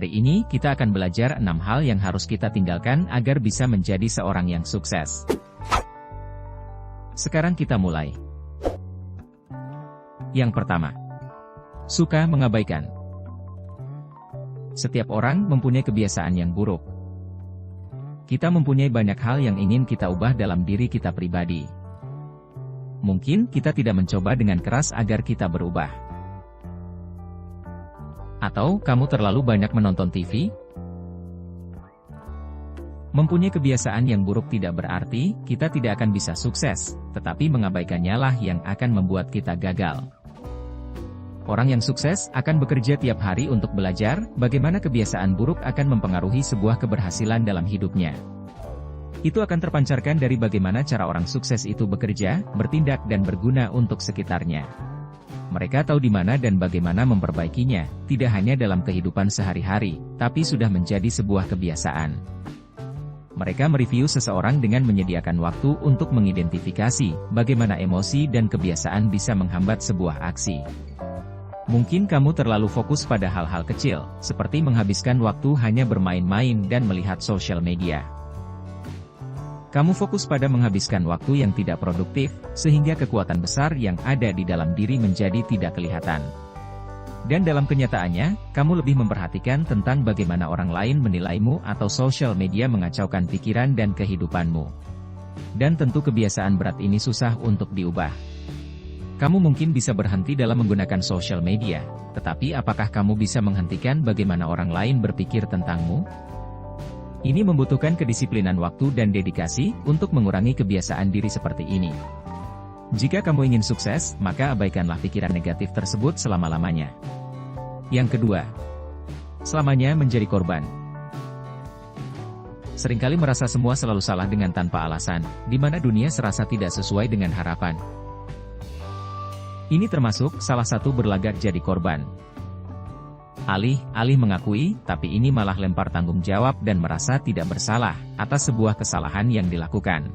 Hari ini kita akan belajar 6 hal yang harus kita tinggalkan agar bisa menjadi seorang yang sukses. Sekarang kita mulai. Yang pertama, suka mengabaikan. Setiap orang mempunyai kebiasaan yang buruk. Kita mempunyai banyak hal yang ingin kita ubah dalam diri kita pribadi. Mungkin kita tidak mencoba dengan keras agar kita berubah. Atau kamu terlalu banyak menonton TV? Mempunyai kebiasaan yang buruk tidak berarti kita tidak akan bisa sukses, tetapi mengabaikannya lah yang akan membuat kita gagal. Orang yang sukses akan bekerja tiap hari untuk belajar bagaimana kebiasaan buruk akan mempengaruhi sebuah keberhasilan dalam hidupnya. Itu akan terpancarkan dari bagaimana cara orang sukses itu bekerja, bertindak dan berguna untuk sekitarnya. Mereka tahu di mana dan bagaimana memperbaikinya, tidak hanya dalam kehidupan sehari-hari, tapi sudah menjadi sebuah kebiasaan. Mereka mereview seseorang dengan menyediakan waktu untuk mengidentifikasi bagaimana emosi dan kebiasaan bisa menghambat sebuah aksi. Mungkin kamu terlalu fokus pada hal-hal kecil, seperti menghabiskan waktu hanya bermain-main dan melihat sosial media. Kamu fokus pada menghabiskan waktu yang tidak produktif, sehingga kekuatan besar yang ada di dalam diri menjadi tidak kelihatan. Dan dalam kenyataannya, kamu lebih memperhatikan tentang bagaimana orang lain menilaimu atau sosial media mengacaukan pikiran dan kehidupanmu. Dan tentu kebiasaan berat ini susah untuk diubah. Kamu mungkin bisa berhenti dalam menggunakan sosial media, tetapi apakah kamu bisa menghentikan bagaimana orang lain berpikir tentangmu? Ini membutuhkan kedisiplinan waktu dan dedikasi untuk mengurangi kebiasaan diri seperti ini. Jika kamu ingin sukses, maka abaikanlah pikiran negatif tersebut selama-lamanya. Yang kedua, selamanya menjadi korban. Seringkali merasa semua selalu salah dengan tanpa alasan, di mana dunia serasa tidak sesuai dengan harapan. Ini termasuk salah satu berlagak jadi korban. Alih-alih mengakui, tapi ini malah lempar tanggung jawab dan merasa tidak bersalah atas sebuah kesalahan yang dilakukan.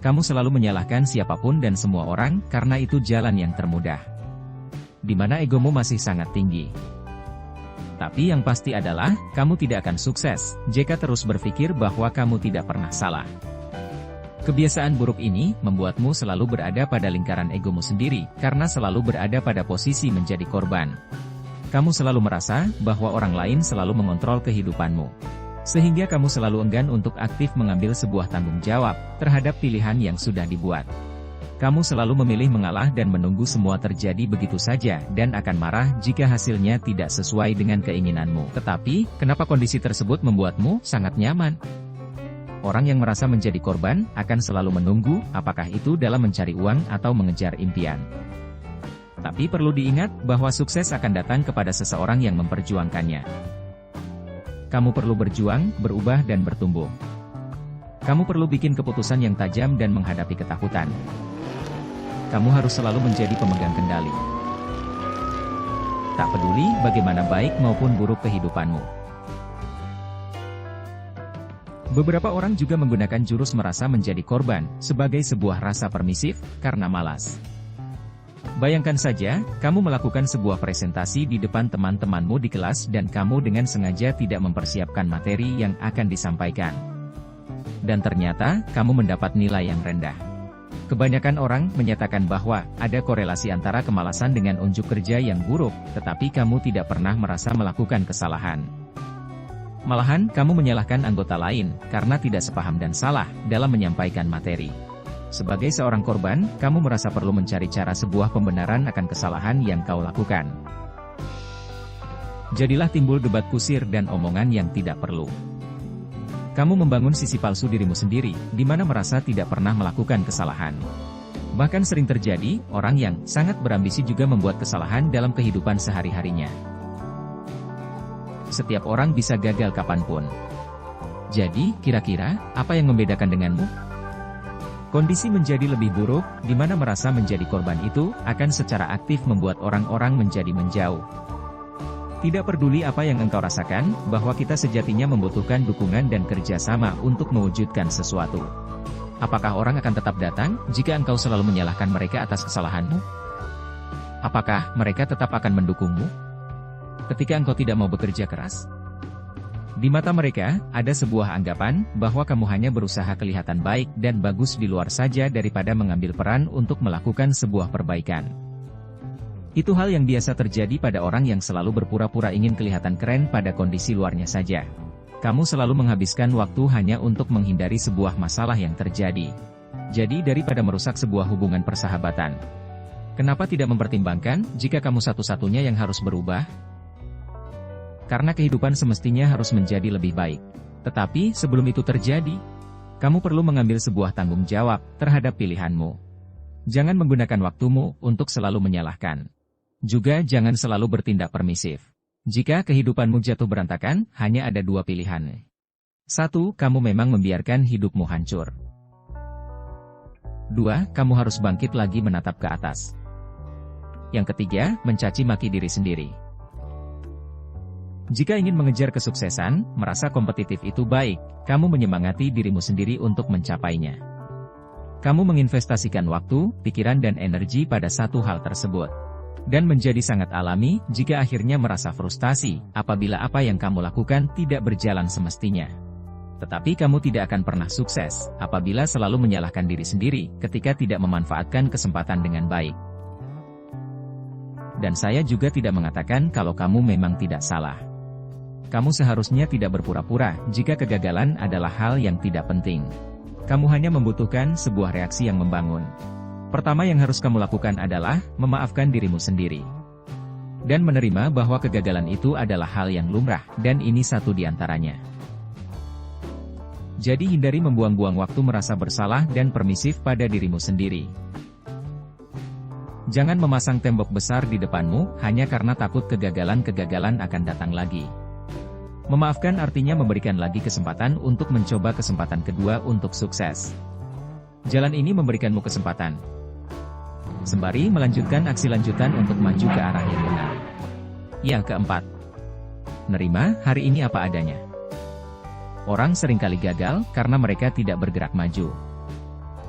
Kamu selalu menyalahkan siapapun dan semua orang karena itu jalan yang termudah, di mana egomu masih sangat tinggi. Tapi yang pasti adalah, kamu tidak akan sukses jika terus berpikir bahwa kamu tidak pernah salah. Kebiasaan buruk ini membuatmu selalu berada pada lingkaran egomu sendiri, karena selalu berada pada posisi menjadi korban. Kamu selalu merasa bahwa orang lain selalu mengontrol kehidupanmu, sehingga kamu selalu enggan untuk aktif mengambil sebuah tanggung jawab terhadap pilihan yang sudah dibuat. Kamu selalu memilih mengalah dan menunggu semua terjadi begitu saja dan akan marah jika hasilnya tidak sesuai dengan keinginanmu. Tetapi, kenapa kondisi tersebut membuatmu sangat nyaman? Orang yang merasa menjadi korban akan selalu menunggu, apakah itu dalam mencari uang atau mengejar impian. Tapi perlu diingat bahwa sukses akan datang kepada seseorang yang memperjuangkannya. Kamu perlu berjuang, berubah dan bertumbuh. Kamu perlu bikin keputusan yang tajam dan menghadapi ketakutan. Kamu harus selalu menjadi pemegang kendali. Tak peduli bagaimana baik maupun buruk kehidupanmu. Beberapa orang juga menggunakan jurus merasa menjadi korban sebagai sebuah rasa permisif karena malas. Bayangkan saja, kamu melakukan sebuah presentasi di depan teman-temanmu di kelas dan kamu dengan sengaja tidak mempersiapkan materi yang akan disampaikan. Dan ternyata, kamu mendapat nilai yang rendah. Kebanyakan orang menyatakan bahwa ada korelasi antara kemalasan dengan unjuk kerja yang buruk, tetapi kamu tidak pernah merasa melakukan kesalahan. Malahan, kamu menyalahkan anggota lain karena tidak sepaham dan salah dalam menyampaikan materi. Sebagai seorang korban, kamu merasa perlu mencari cara sebuah pembenaran akan kesalahan yang kau lakukan. Jadilah timbul debat kusir dan omongan yang tidak perlu. Kamu membangun sisi palsu dirimu sendiri, di mana merasa tidak pernah melakukan kesalahan. Bahkan sering terjadi, orang yang sangat berambisi juga membuat kesalahan dalam kehidupan sehari-harinya. Setiap orang bisa gagal kapanpun. Jadi, kira-kira, apa yang membedakan denganmu? Kondisi menjadi lebih buruk, di mana merasa menjadi korban itu, akan secara aktif membuat orang-orang menjadi menjauh. Tidak peduli apa yang engkau rasakan, bahwa kita sejatinya membutuhkan dukungan dan kerjasama untuk mewujudkan sesuatu. Apakah orang akan tetap datang, jika engkau selalu menyalahkan mereka atas kesalahanmu? Apakah mereka tetap akan mendukungmu ketika engkau tidak mau bekerja keras? Di mata mereka, ada sebuah anggapan bahwa kamu hanya berusaha kelihatan baik dan bagus di luar saja daripada mengambil peran untuk melakukan sebuah perbaikan. Itu hal yang biasa terjadi pada orang yang selalu berpura-pura ingin kelihatan keren pada kondisi luarnya saja. Kamu selalu menghabiskan waktu hanya untuk menghindari sebuah masalah yang terjadi. Jadi daripada merusak sebuah hubungan persahabatan, kenapa tidak mempertimbangkan jika kamu satu-satunya yang harus berubah? Karena kehidupan semestinya harus menjadi lebih baik. Tetapi sebelum itu terjadi, kamu perlu mengambil sebuah tanggung jawab terhadap pilihanmu. Jangan menggunakan waktumu untuk selalu menyalahkan. Juga jangan selalu bertindak permisif. Jika kehidupanmu jatuh berantakan, hanya ada dua pilihan. 1. Kamu memang membiarkan hidupmu hancur. 2. Kamu harus bangkit lagi menatap ke atas. Yang ketiga, mencaci maki diri sendiri. Jika ingin mengejar kesuksesan, merasa kompetitif itu baik, kamu menyemangati dirimu sendiri untuk mencapainya. Kamu menginvestasikan waktu, pikiran dan energi pada satu hal tersebut. Dan menjadi sangat alami jika akhirnya merasa frustasi apabila apa yang kamu lakukan tidak berjalan semestinya. Tetapi kamu tidak akan pernah sukses apabila selalu menyalahkan diri sendiri ketika tidak memanfaatkan kesempatan dengan baik. Dan saya juga tidak mengatakan kalau kamu memang tidak salah. Kamu seharusnya tidak berpura-pura jika kegagalan adalah hal yang tidak penting. Kamu hanya membutuhkan sebuah reaksi yang membangun. Pertama yang harus kamu lakukan adalah memaafkan dirimu sendiri. Dan menerima bahwa kegagalan itu adalah hal yang lumrah, dan ini satu di antaranya. Jadi hindari membuang-buang waktu merasa bersalah dan permisif pada dirimu sendiri. Jangan memasang tembok besar di depanmu hanya karena takut kegagalan-kegagalan akan datang lagi. Memaafkan artinya memberikan lagi kesempatan untuk mencoba kesempatan kedua untuk sukses. Jalan ini memberikanmu kesempatan, sembari melanjutkan aksi lanjutan untuk maju ke arah yang benar. Yang keempat, nerima hari ini apa adanya. Orang seringkali gagal karena mereka tidak bergerak maju.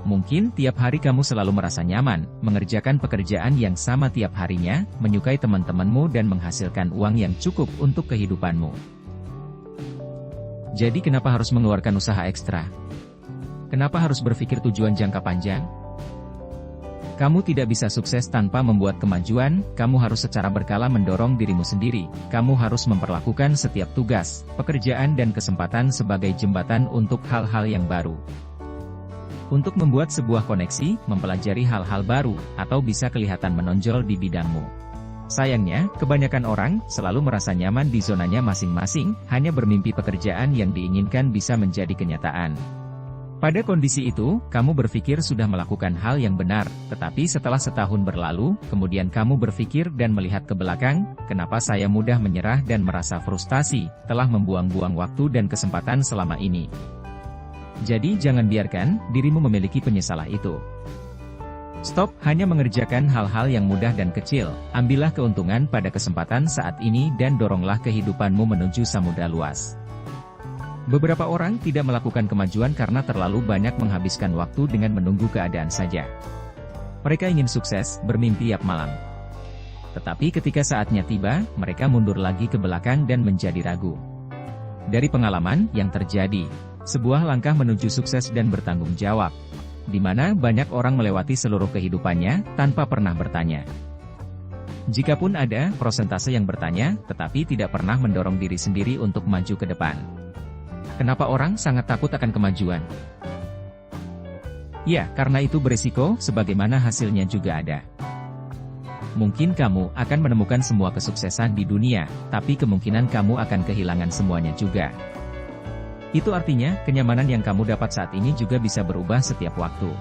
Mungkin tiap hari kamu selalu merasa nyaman, mengerjakan pekerjaan yang sama tiap harinya, menyukai teman-temanmu dan menghasilkan uang yang cukup untuk kehidupanmu. Jadi kenapa harus mengeluarkan usaha ekstra? Kenapa harus berpikir tujuan jangka panjang? Kamu tidak bisa sukses tanpa membuat kemajuan, kamu harus secara berkala mendorong dirimu sendiri, kamu harus memperlakukan setiap tugas, pekerjaan dan kesempatan sebagai jembatan untuk hal-hal yang baru. Untuk membuat sebuah koneksi, mempelajari hal-hal baru, atau bisa kelihatan menonjol di bidangmu. Sayangnya, kebanyakan orang selalu merasa nyaman di zonanya masing-masing, hanya bermimpi pekerjaan yang diinginkan bisa menjadi kenyataan. Pada kondisi itu, kamu berpikir sudah melakukan hal yang benar, tetapi setelah setahun berlalu, kemudian kamu berpikir dan melihat ke belakang, kenapa saya mudah menyerah dan merasa frustasi, telah membuang-buang waktu dan kesempatan selama ini. Jadi jangan biarkan dirimu memiliki penyesalan itu. Stop hanya mengerjakan hal-hal yang mudah dan kecil, ambillah keuntungan pada kesempatan saat ini dan doronglah kehidupanmu menuju samudra luas. Beberapa orang tidak melakukan kemajuan karena terlalu banyak menghabiskan waktu dengan menunggu keadaan saja. Mereka ingin sukses, bermimpi tiap malam. Tetapi ketika saatnya tiba, mereka mundur lagi ke belakang dan menjadi ragu. Dari pengalaman yang terjadi, sebuah langkah menuju sukses dan bertanggung jawab, di mana banyak orang melewati seluruh kehidupannya tanpa pernah bertanya. Jikapun ada persentase yang bertanya, tetapi tidak pernah mendorong diri sendiri untuk maju ke depan. Kenapa orang sangat takut akan kemajuan? Ya, karena itu berisiko, sebagaimana hasilnya juga ada. Mungkin kamu akan menemukan semua kesuksesan di dunia, tapi kemungkinan kamu akan kehilangan semuanya juga. Itu artinya, kenyamanan yang kamu dapat saat ini juga bisa berubah setiap waktu.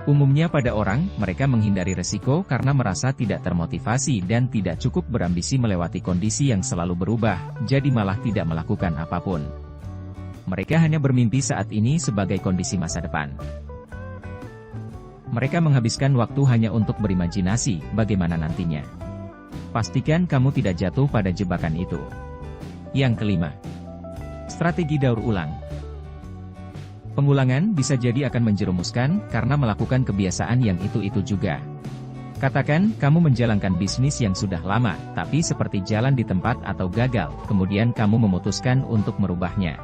Umumnya pada orang, mereka menghindari resiko karena merasa tidak termotivasi dan tidak cukup berambisi melewati kondisi yang selalu berubah, jadi malah tidak melakukan apapun. Mereka hanya bermimpi saat ini sebagai kondisi masa depan. Mereka menghabiskan waktu hanya untuk berimajinasi bagaimana nantinya. Pastikan kamu tidak jatuh pada jebakan itu. Yang kelima, strategi daur ulang. Pengulangan bisa jadi akan menjerumuskan karena melakukan kebiasaan yang itu-itu juga. Katakan, kamu menjalankan bisnis yang sudah lama, tapi seperti jalan di tempat atau gagal, kemudian kamu memutuskan untuk merubahnya.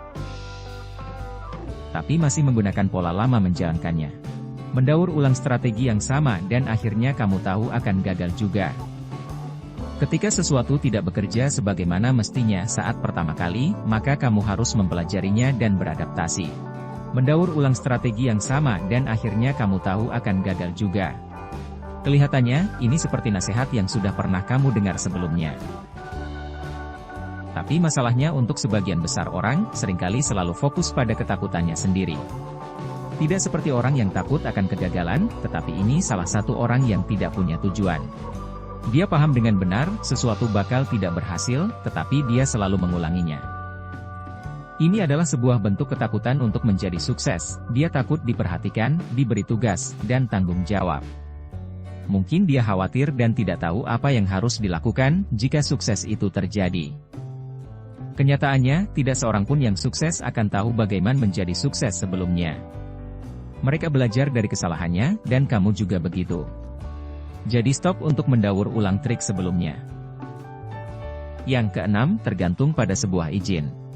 Tapi masih menggunakan pola lama menjalankannya. Mendaur ulang strategi yang sama dan akhirnya kamu tahu akan gagal juga. Ketika sesuatu tidak bekerja sebagaimana mestinya saat pertama kali, maka kamu harus mempelajarinya dan beradaptasi. Mendaur ulang strategi yang sama dan akhirnya kamu tahu akan gagal juga. Kelihatannya, ini seperti nasihat yang sudah pernah kamu dengar sebelumnya. Tapi masalahnya untuk sebagian besar orang, seringkali selalu fokus pada ketakutannya sendiri. Tidak seperti orang yang takut akan kegagalan, tetapi ini salah satu orang yang tidak punya tujuan. Dia paham dengan benar, sesuatu bakal tidak berhasil, tetapi dia selalu mengulanginya. Ini adalah sebuah bentuk ketakutan untuk menjadi sukses. Dia takut diperhatikan, diberi tugas, dan tanggung jawab. Mungkin dia khawatir dan tidak tahu apa yang harus dilakukan jika sukses itu terjadi. Kenyataannya, tidak seorang pun yang sukses akan tahu bagaimana menjadi sukses sebelumnya. Mereka belajar dari kesalahannya, dan kamu juga begitu. Jadi stop untuk mendaur ulang trik sebelumnya. Yang keenam, tergantung pada sebuah izin.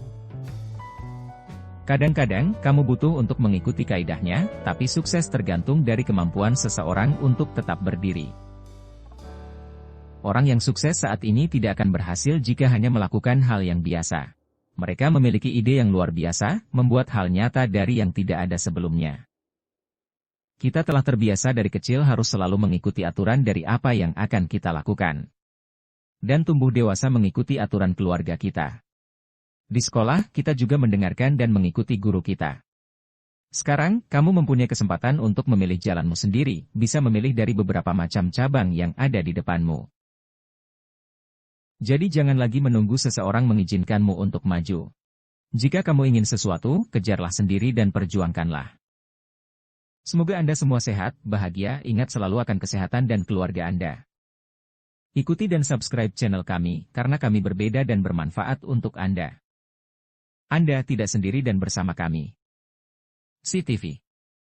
Kadang-kadang, kamu butuh untuk mengikuti kaidahnya, tapi sukses tergantung dari kemampuan seseorang untuk tetap berdiri. Orang yang sukses saat ini tidak akan berhasil jika hanya melakukan hal yang biasa. Mereka memiliki ide yang luar biasa, membuat hal nyata dari yang tidak ada sebelumnya. Kita telah terbiasa dari kecil harus selalu mengikuti aturan dari apa yang akan kita lakukan. Dan tumbuh dewasa mengikuti aturan keluarga kita. Di sekolah, kita juga mendengarkan dan mengikuti guru kita. Sekarang, kamu mempunyai kesempatan untuk memilih jalanmu sendiri, bisa memilih dari beberapa macam cabang yang ada di depanmu. Jadi jangan lagi menunggu seseorang mengizinkanmu untuk maju. Jika kamu ingin sesuatu, kejarlah sendiri dan perjuangkanlah. Semoga Anda semua sehat, bahagia, ingat selalu akan kesehatan dan keluarga Anda. Ikuti dan subscribe channel kami, karena kami berbeda dan bermanfaat untuk Anda. Anda tidak sendiri dan bersama kami. CTV.